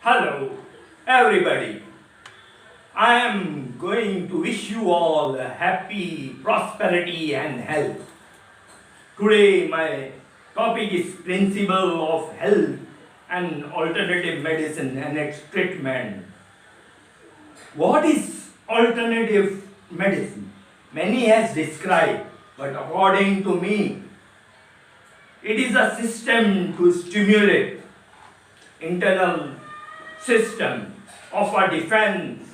Hello, everybody. I am going to wish you all a happy prosperity and health. Today, my topic is principle of health and alternative medicine and its treatment. What is alternative medicine? Many has described, but according to me, it is a system to stimulate internal system of a defense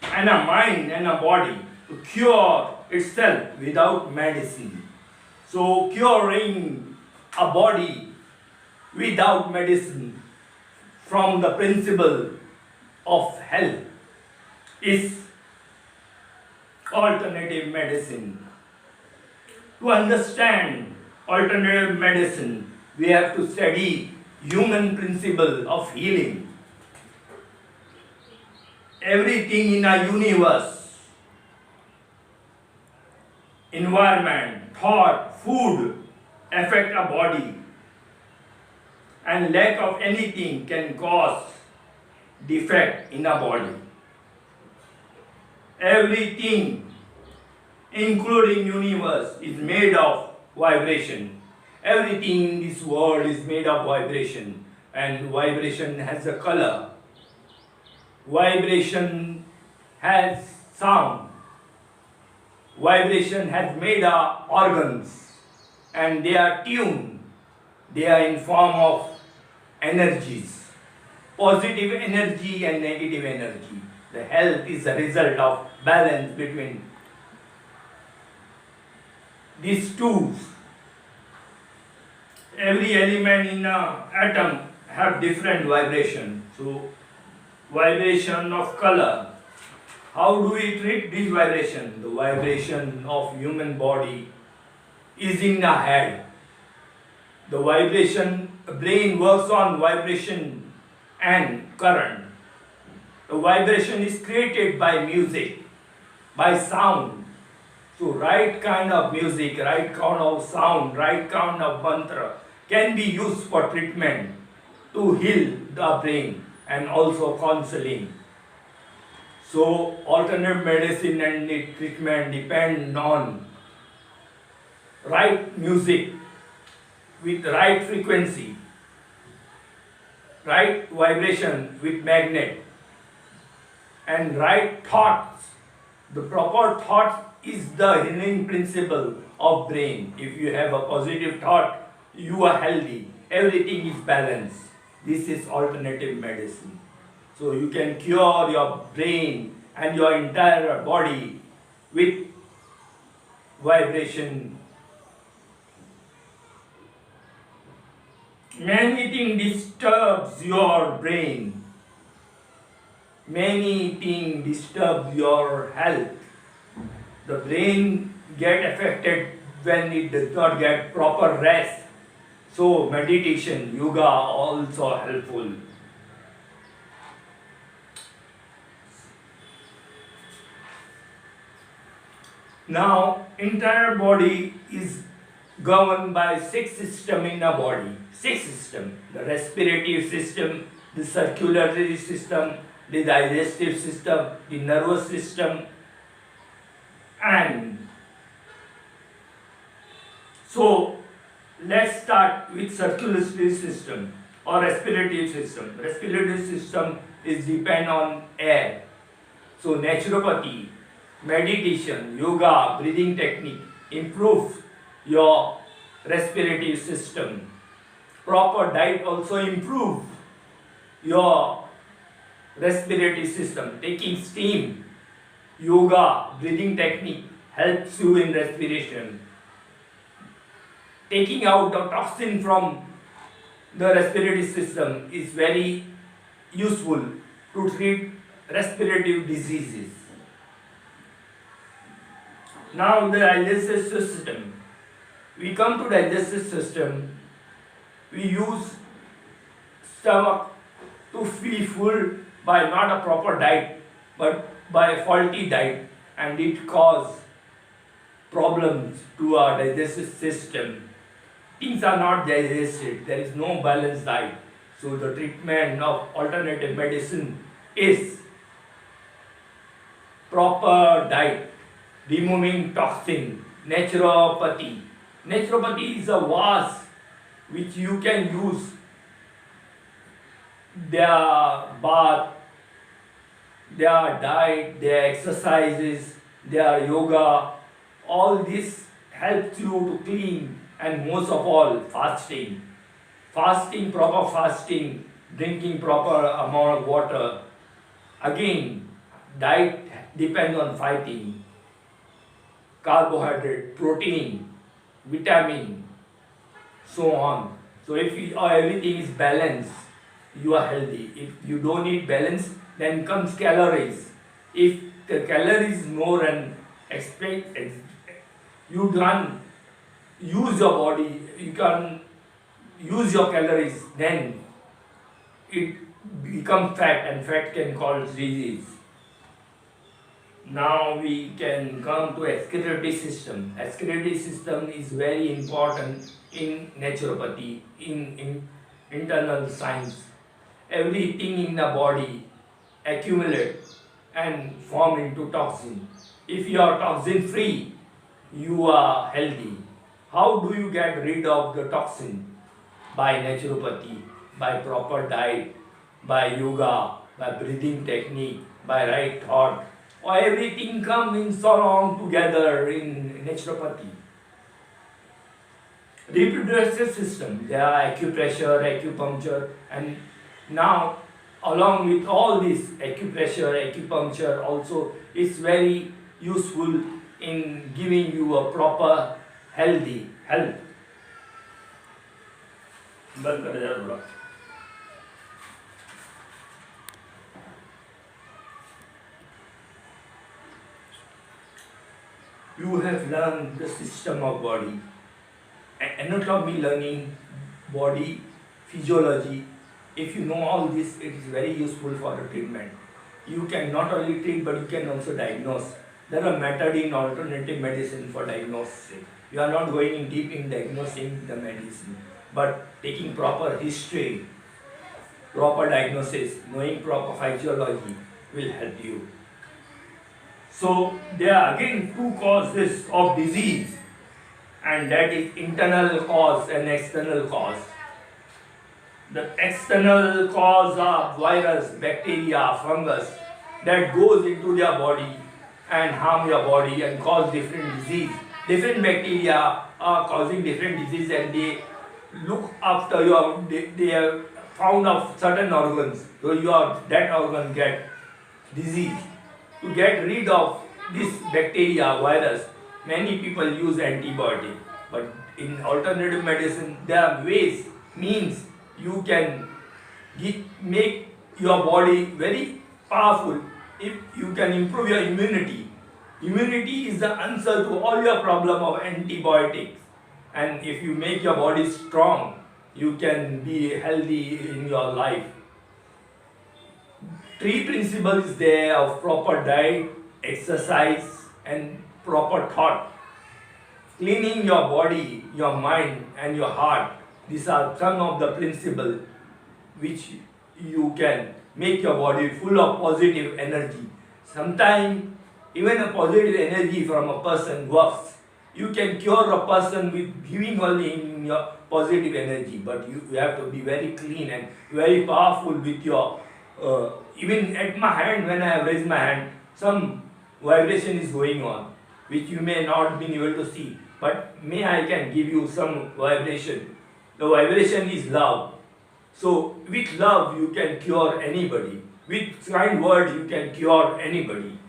and a mind and a body to cure itself without medicine. So curing a body without medicine from the principle of health is alternative medicine. To understand alternative medicine, we have to study human principle of healing. Everything in our universe, environment, thought, food affect our body, and lack of anything can cause defect in our body. Everything, including universe, is made of vibration. Everything in this world is made of vibration, and vibration has a color. Vibration has sound. Vibration has made our organs, and they are tuned. They are in form of energies, positive energy and negative energy. The health is a result of balance between these two. Every element in an atom have different vibration. So vibration of color. How do we treat this vibration? The vibration of human body is in the head. The vibration, brain works on vibration and current. The vibration is created by music, by sound. So right kind of music, right kind of sound, right kind of mantra can be used for treatment to heal the brain and also counseling. So alternative medicine and the treatment depend on right music with right frequency, right vibration with magnet, and right thoughts. The proper thought is the healing principle of brain. If you have a positive thought, you are healthy. Everything is balanced. This is alternative medicine. So you can cure your brain and your entire body with vibration. Many things disturbs your brain. Many things disturb your health. The brain get affected when it does not get proper rest. So meditation, yoga also helpful. Now, entire body is governed by six systems in the body. Six systems: the respiratory system, the circulatory system, the digestive system, the nervous system, and so let's start with circulatory system or respiratory system. Respiratory system is depend on air. So naturopathy, meditation, yoga, breathing technique improve your respiratory system. Proper diet also improve your respiratory system. Taking steam, yoga, breathing technique helps you in respiration. Taking out the toxin from the respiratory system is very useful to treat respiratory diseases. Now the digestive system. We come to digestive system. We use stomach to feel full by not a proper diet, but by a faulty diet, and it cause problems to our digestive system. Things are not digested. There is no balanced diet. So the treatment of alternative medicine is proper diet, removing toxin, naturopathy. Naturopathy is a vast which you can use their bath, their diet, their exercises, their yoga, all this helps you to clean, and most of all fasting. Fasting, proper fasting, drinking proper amount of water. Again, diet depends on five things: carbohydrate, protein, vitamin, so on. So if everything is balanced, you are healthy. If you don't eat balance, then comes calories. If the calories is more and you can use your body, you can use your calories, then it becomes fat, and fat can cause disease. Now we can come to excretory system. Excretory system is very important in naturopathy, in internal science. Everything in the body accumulate and form into toxin. If you are toxin free, you are healthy. How do you get rid of the toxin? By naturopathy, by proper diet, by yoga, by breathing technique, by right thought. Everything comes in so long together in naturopathy. Reproductive system, there are acupressure, acupuncture, and now along with all this acupressure, acupuncture also is very useful in giving you a proper healthy health. बंद कर जरा थोड़ा. You have learned the system of body, anatomy learning, body, physiology. If you know all this, it is very useful for the treatment. You can not only treat, but you can also diagnose. There are methods in alternative medicine for diagnosis. You are not going in deep in diagnosing the medicine, but taking proper history, proper diagnosis, knowing proper physiology will help you. So there are again two causes of disease, and that is internal cause and external cause. The external cause are virus, bacteria, fungus that goes into their body and harm your body and cause different disease. Different bacteria are causing different disease, and they look after they have found of certain organs, so that organ get disease. To get rid of this bacteria, virus, many people use antibiotic. But in alternative medicine, there are ways, means you can make your body very powerful if you can improve your immunity. Immunity is the answer to all your problem of antibiotics. And if you make your body strong, you can be healthy in your life. Three principles there of proper diet, exercise, and proper thought. Cleaning your body, your mind, and your heart. These are some of the principles which you can make your body full of positive energy. Sometimes even a positive energy from a person works. You can cure a person with giving only in your positive energy, but you have to be very clean and very powerful with your even at my hand, when I have raised my hand, some vibration is going on, which you may not be able to see, but I can give you some vibration. The vibration is love. So with love you can cure anybody. With kind word you can cure anybody.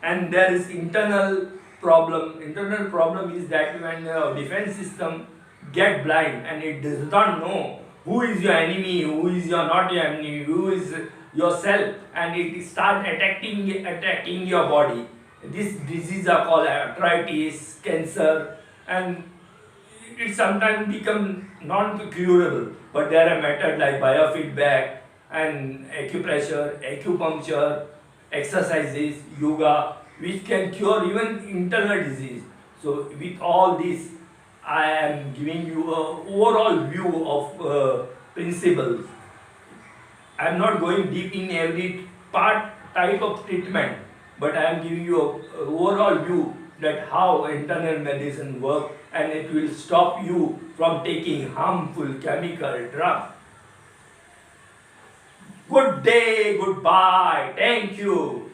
And there is internal problem. Internal problem is that when the defense system get blind and it does not know who is your enemy, who is your not your enemy, who is yourself, and it start attacking your body. This disease are called arthritis, cancer, and it sometimes become non-curable. But there are methods like biofeedback and acupressure, acupuncture, exercises, yoga, which can cure even internal disease. So with all this, I am giving you an overall view of principles. I am not going deep in every type of treatment, but I am giving you a overall view that how internal medicine works, and it will stop you from taking harmful chemical drugs. Good day, goodbye, thank you.